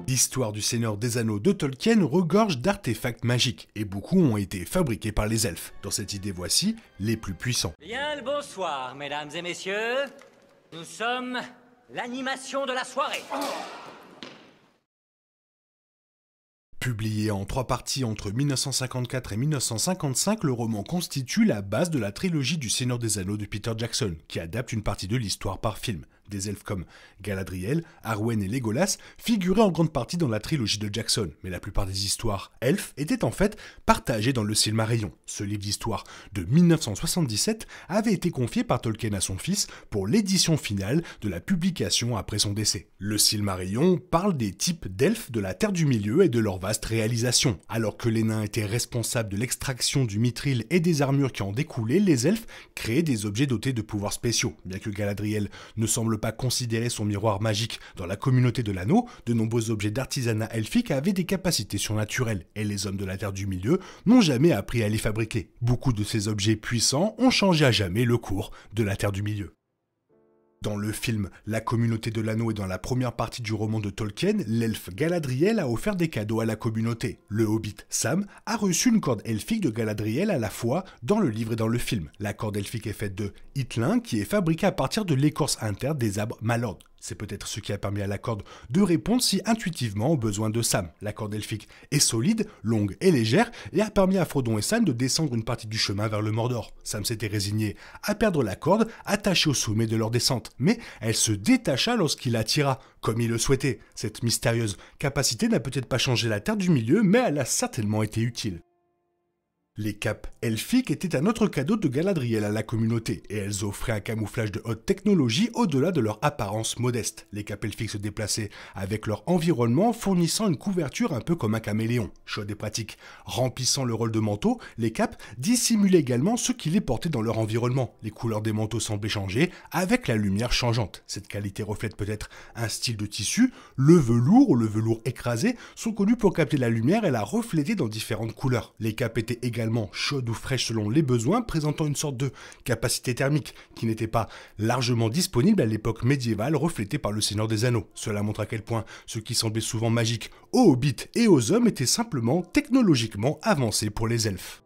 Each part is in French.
L'histoire du Seigneur des Anneaux de Tolkien regorge d'artefacts magiques, et beaucoup ont été fabriqués par les elfes. Dans cette idée, voici les plus puissants. Bien le bonsoir, mesdames et messieurs. Nous sommes l'animation de la soirée. Publié en 3 parties entre 1954 et 1955, le roman constitue la base de la trilogie du Seigneur des Anneaux de Peter Jackson, qui adapte une partie de l'histoire par film. Des elfes comme Galadriel, Arwen et Legolas figuraient en grande partie dans la trilogie de Jackson, mais la plupart des histoires elfes étaient en fait partagées dans le Silmarillion. Ce livre d'histoire de 1977 avait été confié par Tolkien à son fils pour l'édition finale de la publication après son décès. Le Silmarillion parle des types d'elfes de la Terre du Milieu et de leur vaste réalisation. Alors que les nains étaient responsables de l'extraction du mithril et des armures qui en découlaient, les elfes créaient des objets dotés de pouvoirs spéciaux. Bien que Galadriel ne semble pas considérer son miroir magique dans la communauté de l'anneau, de nombreux objets d'artisanat elfique avaient des capacités surnaturelles, et les hommes de la Terre du Milieu n'ont jamais appris à les fabriquer. Beaucoup de ces objets puissants ont changé à jamais le cours de la Terre du Milieu. Dans le film La communauté de l'anneau et dans la première partie du roman de Tolkien, l'elfe Galadriel a offert des cadeaux à la communauté. Le hobbit Sam a reçu une corde elfique de Galadriel à la fois dans le livre et dans le film. La corde elfique est faite de hitlin qui est fabriquée à partir de l'écorce interne des arbres malord. C'est peut-être ce qui a permis à la corde de répondre si intuitivement aux besoins de Sam. La corde elfique est solide, longue et légère et a permis à Frodon et Sam de descendre une partie du chemin vers le Mordor. Sam s'était résigné à perdre la corde attachée au sommet de leur descente, mais elle se détacha lorsqu'il la tira, comme il le souhaitait. Cette mystérieuse capacité n'a peut-être pas changé la Terre du Milieu, mais elle a certainement été utile. Les capes elfiques étaient un autre cadeau de Galadriel à la communauté, et elles offraient un camouflage de haute technologie au-delà de leur apparence modeste. Les capes elfiques se déplaçaient avec leur environnement, fournissant une couverture un peu comme un caméléon. Chaude et pratique, remplissant le rôle de manteau, les capes dissimulaient également ceux qui les portaient dans leur environnement. Les couleurs des manteaux semblaient changer avec la lumière changeante. Cette qualité reflète peut-être un style de tissu. Le velours ou le velours écrasé sont connus pour capter la lumière et la refléter dans différentes couleurs. Les capes étaient également chaude ou fraîche selon les besoins, présentant une sorte de capacité thermique qui n'était pas largement disponible à l'époque médiévale reflétée par le Seigneur des Anneaux. Cela montre à quel point ce qui semblait souvent magique aux hobbits et aux hommes était simplement technologiquement avancé pour les elfes.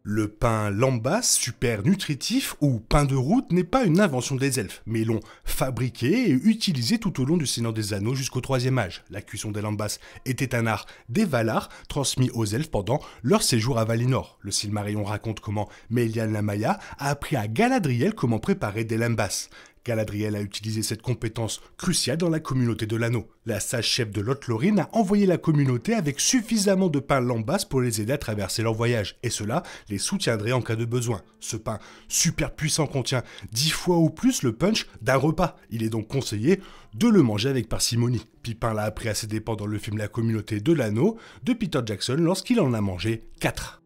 Le pain lambas, super nutritif, ou pain de route, n'est pas une invention des elfes, mais ils l'ont fabriqué et utilisé tout au long du Seigneur des Anneaux jusqu'au 3e âge. La cuisson des lambas était un art des Valar, transmis aux elfes pendant leur séjour à Valinor. Le Silmarillion raconte comment Melian la Maia a appris à Galadriel comment préparer des lambas. Galadriel a utilisé cette compétence cruciale dans la communauté de l'anneau. La sage chef de Lothlórien a envoyé la communauté avec suffisamment de pain lambas pour les aider à traverser leur voyage, et cela les soutiendrait en cas de besoin. Ce pain super puissant contient 10 fois ou plus le punch d'un repas. Il est donc conseillé de le manger avec parcimonie. Pipin l'a appris à ses dépens dans le film La communauté de l'anneau de Peter Jackson lorsqu'il en a mangé 4.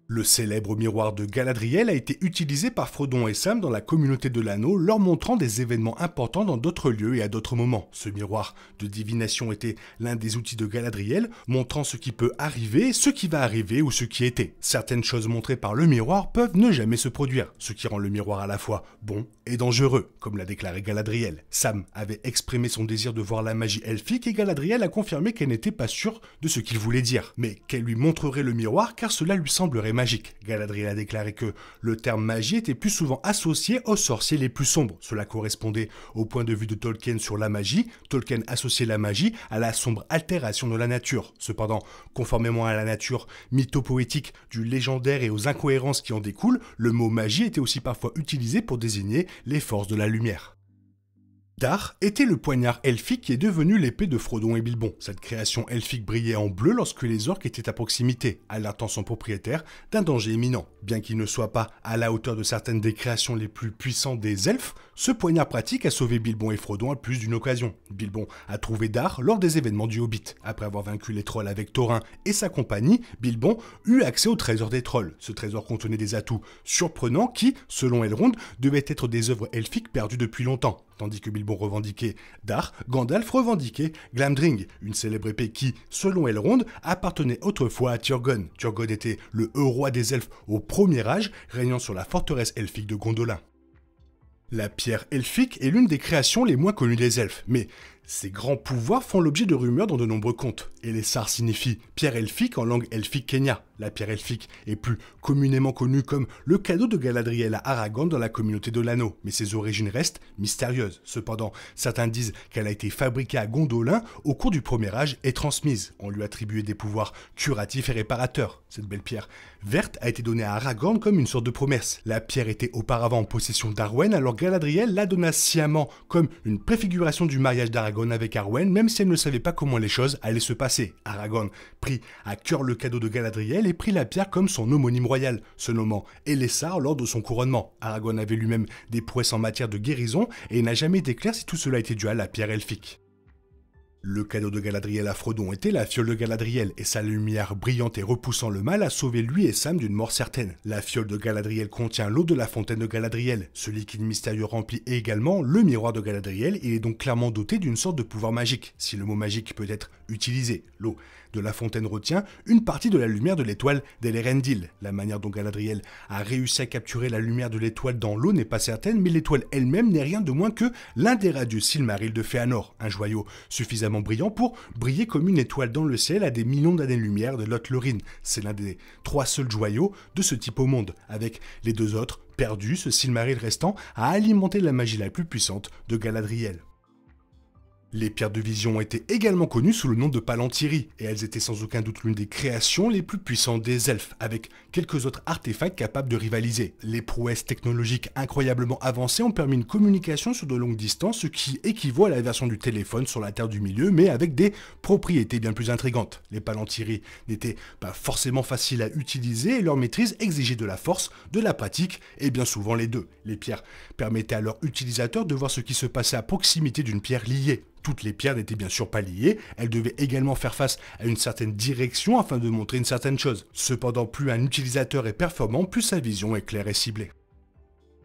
Le célèbre miroir de Galadriel a été utilisé par Frodon et Sam dans la communauté de l'anneau, leur montrant des événements importants dans d'autres lieux et à d'autres moments. Ce miroir de divination était l'un des outils de Galadriel, montrant ce qui peut arriver, ce qui va arriver ou ce qui était. Certaines choses montrées par le miroir peuvent ne jamais se produire, ce qui rend le miroir à la fois bon et dangereux, comme l'a déclaré Galadriel. Sam avait exprimé son désir de voir la magie elfique et Galadriel a confirmé qu'elle n'était pas sûre de ce qu'il voulait dire, mais qu'elle lui montrerait le miroir car cela lui semblerait magique. Galadriel a déclaré que le terme magie était plus souvent associé aux sorciers les plus sombres. Cela correspondait au point de vue de Tolkien sur la magie. Tolkien associait la magie à la sombre altération de la nature. Cependant, conformément à la nature mythopoétique du légendaire et aux incohérences qui en découlent, le mot magie était aussi parfois utilisé pour désigner les forces de la lumière. Dar était le poignard elfique qui est devenu l'épée de Frodon et Bilbon. Cette création elfique brillait en bleu lorsque les orques étaient à proximité, alertant son propriétaire d'un danger imminent. Bien qu'il ne soit pas à la hauteur de certaines des créations les plus puissantes des elfes, ce poignard pratique a sauvé Bilbon et Frodon à plus d'une occasion. Bilbon a trouvé Dar lors des événements du Hobbit. Après avoir vaincu les trolls avec Thorin et sa compagnie, Bilbon eut accès au trésor des trolls. Ce trésor contenait des atouts surprenants qui, selon Elrond, devaient être des œuvres elfiques perdues depuis longtemps. Tandis que Bilbon revendiquait Dar, Gandalf revendiquait Glamdring, une célèbre épée qui, selon Elrond, appartenait autrefois à Turgon. Turgon était le roi des elfes au premier âge, régnant sur la forteresse elfique de Gondolin. La pierre elfique est l'une des créations les moins connues des elfes, mais ses grands pouvoirs font l'objet de rumeurs dans de nombreux contes. Elessar signifie pierre elfique en langue elfique kenya. La pierre elfique est plus communément connue comme le cadeau de Galadriel à Aragorn dans la communauté de l'anneau, mais ses origines restent mystérieuses. Cependant, certains disent qu'elle a été fabriquée à Gondolin au cours du premier âge et transmise. On lui attribuait des pouvoirs curatifs et réparateurs. Cette belle pierre verte a été donnée à Aragorn comme une sorte de promesse. La pierre était auparavant en possession d'Arwen, alors Galadriel la donna sciemment comme une préfiguration du mariage d'Aragorn avec Arwen, même si elle ne savait pas comment les choses allaient se passer. Aragorn prit à cœur le cadeau de Galadriel et prit la pierre comme son homonyme royal, se nommant Elessar lors de son couronnement. Aragorn avait lui-même des prouesses en matière de guérison et il n'a jamais été clair si tout cela était dû à la pierre elfique. Le cadeau de Galadriel à Frodon était la fiole de Galadriel, et sa lumière brillante et repoussant le mal a sauvé lui et Sam d'une mort certaine. La fiole de Galadriel contient l'eau de la fontaine de Galadriel. Ce liquide mystérieux remplit également le miroir de Galadriel, et est donc clairement doté d'une sorte de pouvoir magique, si le mot magique peut être utilisé. L'eau de la fontaine retient une partie de la lumière de l'étoile d'Elendil. La manière dont Galadriel a réussi à capturer la lumière de l'étoile dans l'eau n'est pas certaine, mais l'étoile elle-même n'est rien de moins que l'un des radieux Silmarils de Fëanor, un joyau suffisamment brillant pour briller comme une étoile dans le ciel à des millions d'années-lumière de Lothlórien. C'est l'un des 3 seuls joyaux de ce type au monde, avec les 2 autres perdus, ce Silmaril restant a alimenté la magie la plus puissante de Galadriel. Les pierres de vision étaient également connues sous le nom de Palantiri, et elles étaient sans aucun doute l'une des créations les plus puissantes des elfes, avec quelques autres artefacts capables de rivaliser. Les prouesses technologiques incroyablement avancées ont permis une communication sur de longues distances, ce qui équivaut à la version du téléphone sur la Terre du Milieu, mais avec des propriétés bien plus intrigantes. Les Palantiri n'étaient pas forcément faciles à utiliser, et leur maîtrise exigeait de la force, de la pratique, et bien souvent les deux. Les pierres permettaient à leurs utilisateurs de voir ce qui se passait à proximité d'une pierre liée. Toutes les pierres n'étaient bien sûr pas liées, elles devaient également faire face à une certaine direction afin de montrer une certaine chose. Cependant, plus un utilisateur est performant, plus sa vision est claire et ciblée.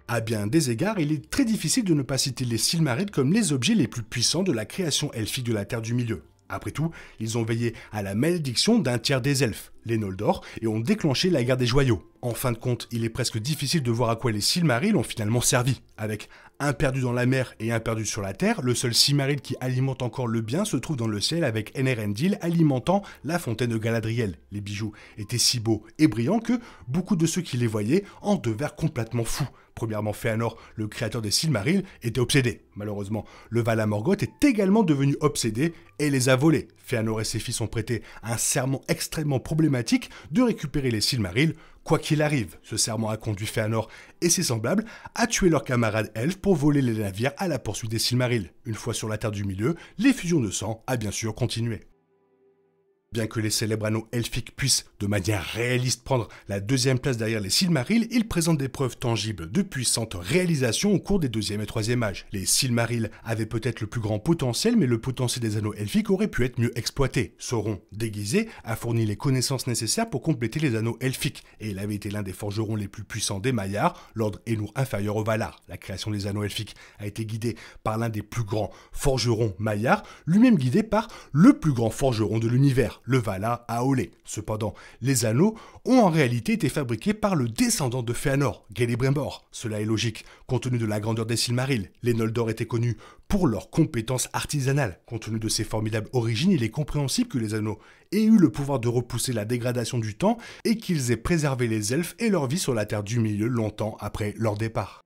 À bien des égards, il est très difficile de ne pas citer les Silmarils comme les objets les plus puissants de la création elfique de la Terre du Milieu. Après tout, ils ont veillé à la malédiction d'un tiers des elfes, les Noldor, et ont déclenché la guerre des joyaux. En fin de compte, il est presque difficile de voir à quoi les Silmarils ont finalement servi. Avec un perdu dans la mer et un perdu sur la terre, le seul Silmaril qui alimente encore le bien se trouve dans le ciel avec Elendil alimentant la fontaine de Galadriel. Les bijoux étaient si beaux et brillants que beaucoup de ceux qui les voyaient en devinrent complètement fous. Premièrement, Fëanor, le créateur des Silmarils, était obsédé. Malheureusement, le Vala Morgoth est également devenu obsédé et les a volés. Fëanor et ses fils ont prêté un serment extrêmement problématique de récupérer les Silmarils. Quoi qu'il arrive, ce serment a conduit Fëanor et ses semblables à tuer leurs camarades elfes pour voler les navires à la poursuite des Silmarils. Une fois sur la Terre du Milieu, les fusions de sang a bien sûr continué. Bien que les célèbres anneaux elfiques puissent, de manière réaliste, prendre la 2e place derrière les Silmarils, ils présentent des preuves tangibles de puissantes réalisations au cours des 2e et 3e âges. Les Silmarils avaient peut-être le plus grand potentiel, mais le potentiel des anneaux elfiques aurait pu être mieux exploité. Sauron, déguisé, a fourni les connaissances nécessaires pour compléter les anneaux elfiques, et il avait été l'un des forgerons les plus puissants des Maillards, l'ordre Ainur inférieur aux Valar. La création des anneaux elfiques a été guidée par l'un des plus grands forgerons Maillards, lui-même guidé par le plus grand forgeron de l'univers, le Vala Aolé. Cependant, les anneaux ont en réalité été fabriqués par le descendant de Fëanor, Celebrimbor. Cela est logique, compte tenu de la grandeur des Silmarils. Les Noldor étaient connus pour leurs compétences artisanales. Compte tenu de ces formidables origines, il est compréhensible que les anneaux aient eu le pouvoir de repousser la dégradation du temps et qu'ils aient préservé les elfes et leur vie sur la Terre du Milieu longtemps après leur départ.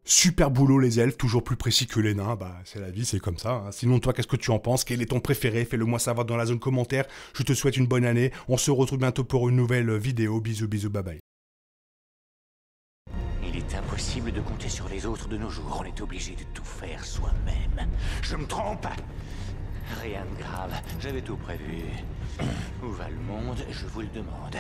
Super boulot les elfes, toujours plus précis que les nains, bah c'est la vie, c'est comme ça. Hein. Sinon toi, qu'est-ce que tu en penses? Quel est ton préféré? Fais-le moi savoir dans la zone commentaire. Je te souhaite une bonne année, on se retrouve bientôt pour une nouvelle vidéo. Bisous, bisous, bye bye. Il est impossible de compter sur les autres de nos jours, on est obligé de tout faire soi-même. Je me trompe? Rien de grave, j'avais tout prévu. Où va le monde, je vous le demande.